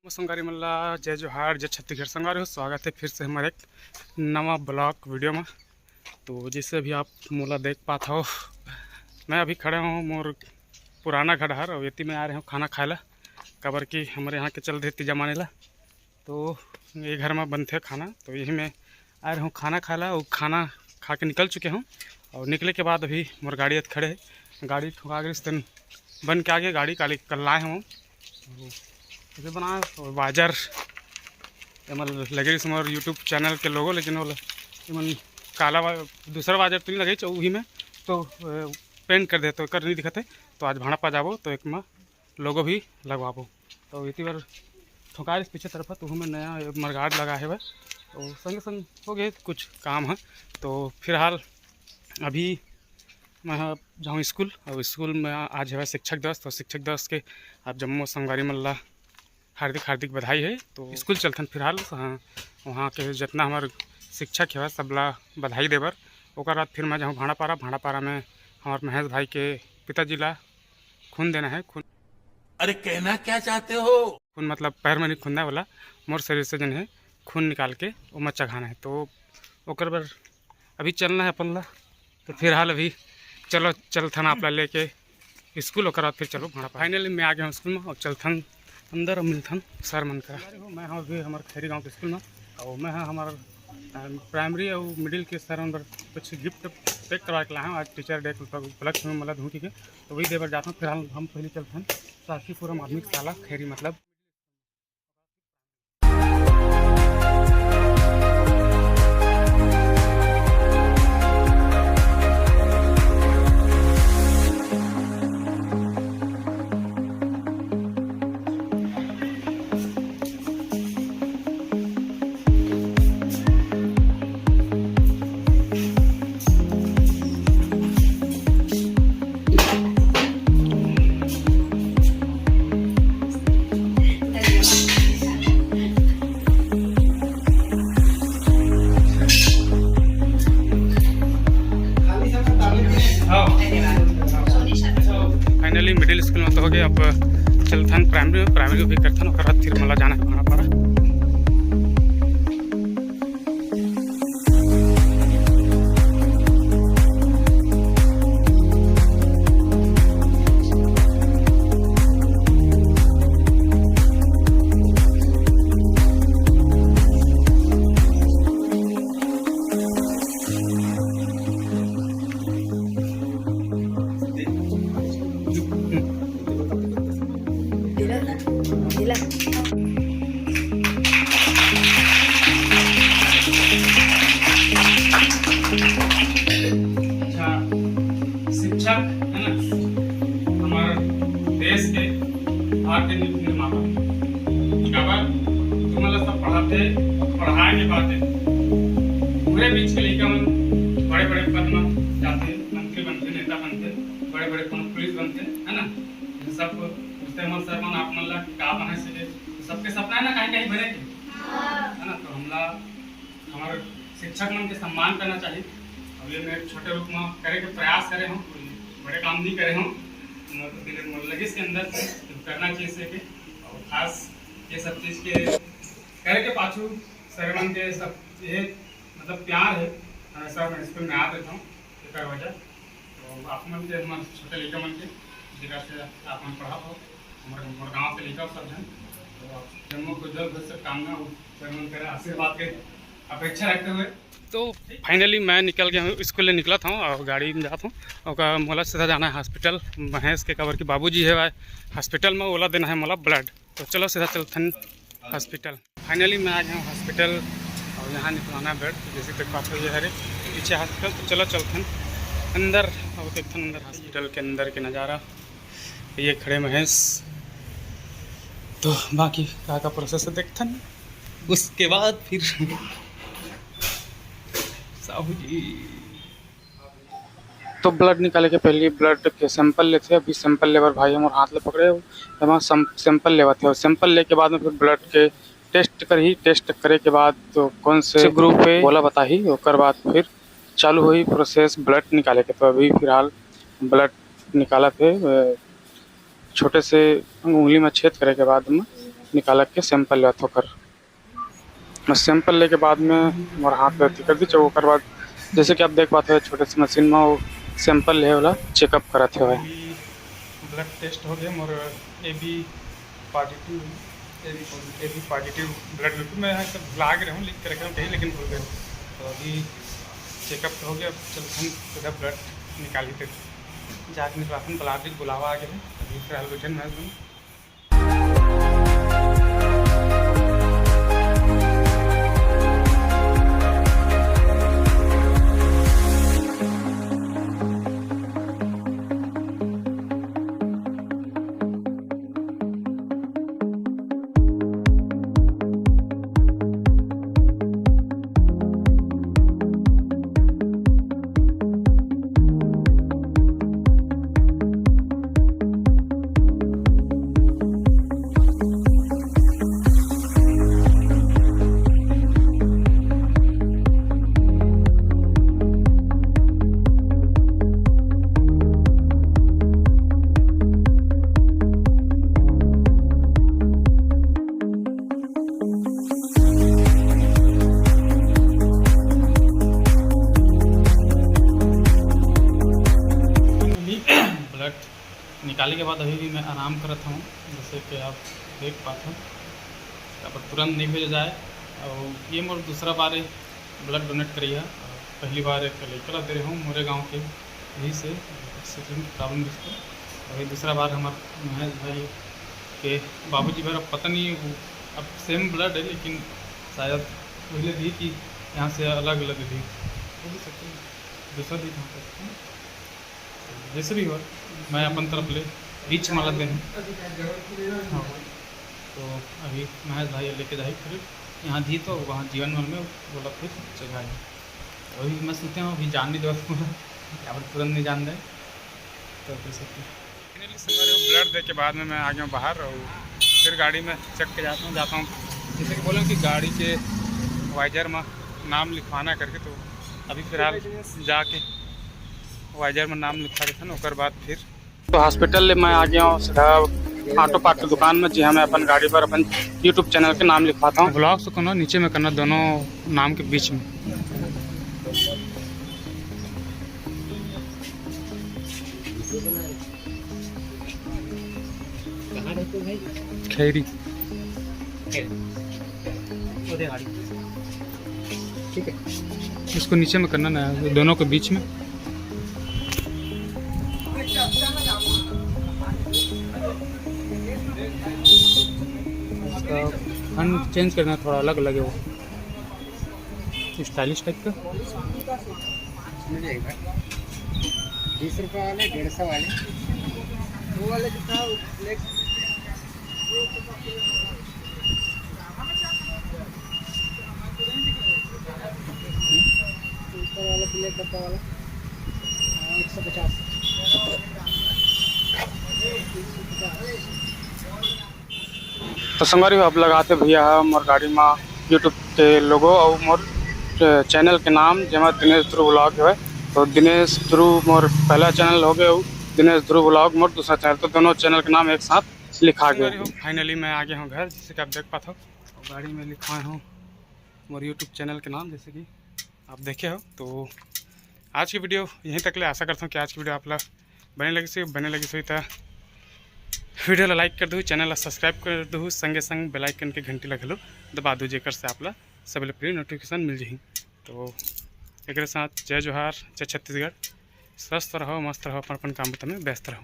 संगारी मल्ला जय जोहार जय छत्तीसगढ़ संगारी हो। स्वागत है फिर से हमारे एक नवा ब्लॉग वीडियो में। तो जिससे अभी आप मोला देख पाता हो, मैं अभी खड़े हूँ मोर पुराना घर हर और यति में आ रहे हूँ खाना खाए ला, कबर की हमारे यहाँ के चल रहे तीजा माने ला। तो ये घर में बनते खाना, तो यही मैं आ रहा हूँ खाना खाए ला। और खाना खा के निकल चुके हूँ और निकले के बाद अभी मोर गाड़ी खड़े है, गाड़ी ठुका गई बन के आगे गाड़ी काली कल लाए हूँ इसे बना। और बाजार लगे मोर यूट्यूब चैनल के लोगों, लेकिन वो काला दूसरा बाजार तो नहीं लगे वही में तो पेंट कर दे तो कर नहीं दिखते। तो आज भाड़ा पा जाबो तो एक में लोगो भी लगवाबो। तो इतनी बार ठोकार पीछे तरफ तो हमें नया मरगाड़ लगा है वह, तो संग संग हो गए कुछ काम है। तो फिलहाल अभी मैं जाऊँ स्कूल, और स्कूल में आज है शिक्षक दिवस। तो शिक्षक दिवस के आप जम्मू संगवारी मल्ला हार्दिक हार्दिक बधाई है। तो स्कूल चलथन फिलहाल वहाँ के जितना हमारे शिक्षक है सबला बधाई देवर। ओकर बाद फिर मैं जाऊँ भाड़ापारा में हमारे महेश भाई के पिताजी ला खून देना है। खून अरे कहना क्या चाहते हो? खून मतलब पैर में नहीं खूनना वाला, मोर शरीर से जन है खून निकाल के वो मत चढ़ाना है। तो ओकर बार अभी चलना है अपन ला। तो फिलहाल अभी चलो चलथन आप ला लेके स्कूल, ओकर बाद फिर चलो भाड़ा। फाइनली मैं आ गया हूँ स्कूल में और चलथन अंदर और मिलथन सर मन करा। मैं हाँ अभी हमारे खैरी गाँव के स्कूल में, और मैं हाँ हमारा प्राइमरी और मिडिल के सर अंदर कुछ गिफ्ट पैक करवा के लाए हैं। आज टीचर डे उपलक्ष्य में मतलब धूठी के, तो वही देवर जाता हूँ। फिलहाल हम पहले चलते हैं शासकीपुर माध्यमिक शाला खैरी मतलब। फाइनली मिडिल स्कूल में तो हो गए, अब चलथन प्राइमरी भी करथन, और बाद फिर मला जाना है भाड़ापारा। शिक्षक है ना हमारे देश के भारतीय निर्माता, तुम्हारा सब पढ़ाते पढ़ाए के बातें पूरे बीच के लेकर बड़े बड़े पद में जाते, मंत्री बनते, नेता बनते, बड़े बड़े पुलिस बनते है ना। सब पूछते हमारे सर मन आप मन का बना सके, सबके सपना है ना कहीं कहीं बने है ना। तो हमला हमारे शिक्षक मन के सम्मान करना चाहिए। अब ये मैं छोटे रूप में करे के प्रयास करे हूँ, बड़े काम नहीं करे हूँ, लगिस के अंदर करना चाहिए से के। और खास ये सब चीज़ के करे के पाछू सर मन के सब ये मतलब प्यार है हमेशा। मैं स्कूल में याद रहता हूँ एक वजह। तो आप मन के हमारे छोटे लड़का मन के जगह से आप मन पढ़ा हो, हमारे गाँव से लिखा सब जन। तो जन्मों को जल्द भविष्य कामना सर मन करे आशीर्वाद के अपेक्षा रखते हुए। तो फाइनली मैं निकल गया हूँ, स्कूल से निकला था और गाड़ी में जाता हूँ और मोला सीधा जाना है हॉस्पिटल। महेश के कबर की बाबूजी है भाई हॉस्पिटल में, ओला देना है मोला ब्लड। तो चलो सीधा चलते हैं हॉस्पिटल। फाइनली मैं आ गया हूँ हॉस्पिटल और यहाँ निकलाना ब्लड, जैसे तक बात हुई है पीछे हॉस्पिटल। तो चलो चलते हैं अंदर और देखते हैं अंदर हॉस्पिटल के अंदर के नज़ारा। ये खड़े महेश, तो बाकी क्या का प्रोसेस देखते हैं, उसके बाद फिर साहू जी। तो ब्लड निकाले के पहले ब्लड के सैंपल लेते, अभी सैंपल लेवर भाई हमारे हाथ ले पकड़े हो सैंपल लेवा थे। और सैंपल ले के बाद में फिर ब्लड के टेस्ट करी, टेस्ट करे के बाद तो कौन से ग्रुप पे बोला बता ही, ओकर बाद फिर चालू हुई प्रोसेस ब्लड निकाले के। तो अभी फिलहाल ब्लड निकाला थे, छोटे से उंगली में छेद करे के बाद में निकाल के सैंपल लेत होकर मैं सैंपल लेके बाद में मोर हाथ में अथी कर दी ओकर बाद जैसे कि आप देख पाते हो छोटे से मशीन में वो सैंपल ले वाला चेकअप करते हुए ब्लड टेस्ट हो गया और A B positive blood group में यहाँ सब ला के रहूँ लिख के रखे हूँ कहीं लेकिन भूल गए तो अभी चेकअप हो गया चल हम सीधा ब्लड निकाली थे जाके निकलासन ब्लड बुलावा आ गया अभी फिलहाल बैठे मैं निकालने के बाद अभी भी मैं आराम करता हूँ जैसे कि आप देख पाते हो अब तुरंत नहीं भेजा जाए और ये मोर दूसरा बार ब्लड डोनेट करी है पहली बार एक लड़का दे रहे हूँ मोरे गांव के यही से प्रॉब्लम जिसको वही दूसरा बार हमारे महेश भाई के बाबूजी मेरा पता नहीं अब सेम ब्लड है लेकिन शायद पहले दी कि यहाँ से अलग अलग दी हो भी सकती दूसरा दी कहाँ जैसे भी हो मैं अपन तरफ ले बीच माला दे हाँ तो अभी महेश भाई लेके जाए फिर यहाँ दी तो वहाँ जीवन मन में बोला फिर जगह है अभी मैं सोचते हूँ अभी जान नहीं दो यहाँ पर तुरंत नहीं जान दे तो कर सकते ब्लड दे के बाद में मैं आ गया हूँ बाहर और फिर गाड़ी में चेक के जाता हूँ जैसे कि बोला कि गाड़ी के वाइजर में नाम लिखवाना करके तो अभी फिलहाल जाके वाइजर में नाम लिखा देता ना उसके बाद फिर तो हॉस्पिटल में आ गया हूँ सीधा ऑटो पार्ट की दुकान में जी मैं अपन गाड़ी पर अपन यूट्यूब चैनल के नाम लिखवाता हूँ ब्लॉग से करना नीचे में करना दोनों नाम के बीच में खैरी ठीक है इसको नीचे में करना ना दोनों के बीच में फंड चेंज करना थोड़ा अलग लगे वो स्टाइलिश टाइप का 20 रुपये वाले 150 वाले वो वाले कितना ऊपर वाला ब्लैक डब्बा वाला 150 तो संगवारी अब लगाते भैया मोर गाड़ी में यूट्यूब के लोगो और मोर चैनल के नाम जमा दिनेश ध्रुव ब्लॉग है तो दिनेश ध्रुव मोर पहला चैनल हो गया दिनेश ध्रुव ब्लॉग मोर दूसरा चैनल तो दोनों चैनल के नाम एक साथ लिखा गया। फाइनली मैं आ गया हूँ घर जैसे कि आप देख पाते हो गाड़ी में लिखा हूँ मोर यूट्यूब चैनल के नाम जैसे कि आप देखे हो। तो आज की वीडियो यहीं तक ले आशा करता हूँ कि आज की वीडियो आप लोग बने लगी सही तो वीडियो लाइक कर दू चैनल सब्सक्राइब कर दू संगे संग बेल आइकन के घंटी लगलो दबा दू जेकर से आप सब फ्री नोटिफिकेशन मिल जाही। तो एक साथ जय जोहार जय छत्तीसगढ़ स्वस्थ रहो मस्त रहो अपन काम में व्यस्त रहो।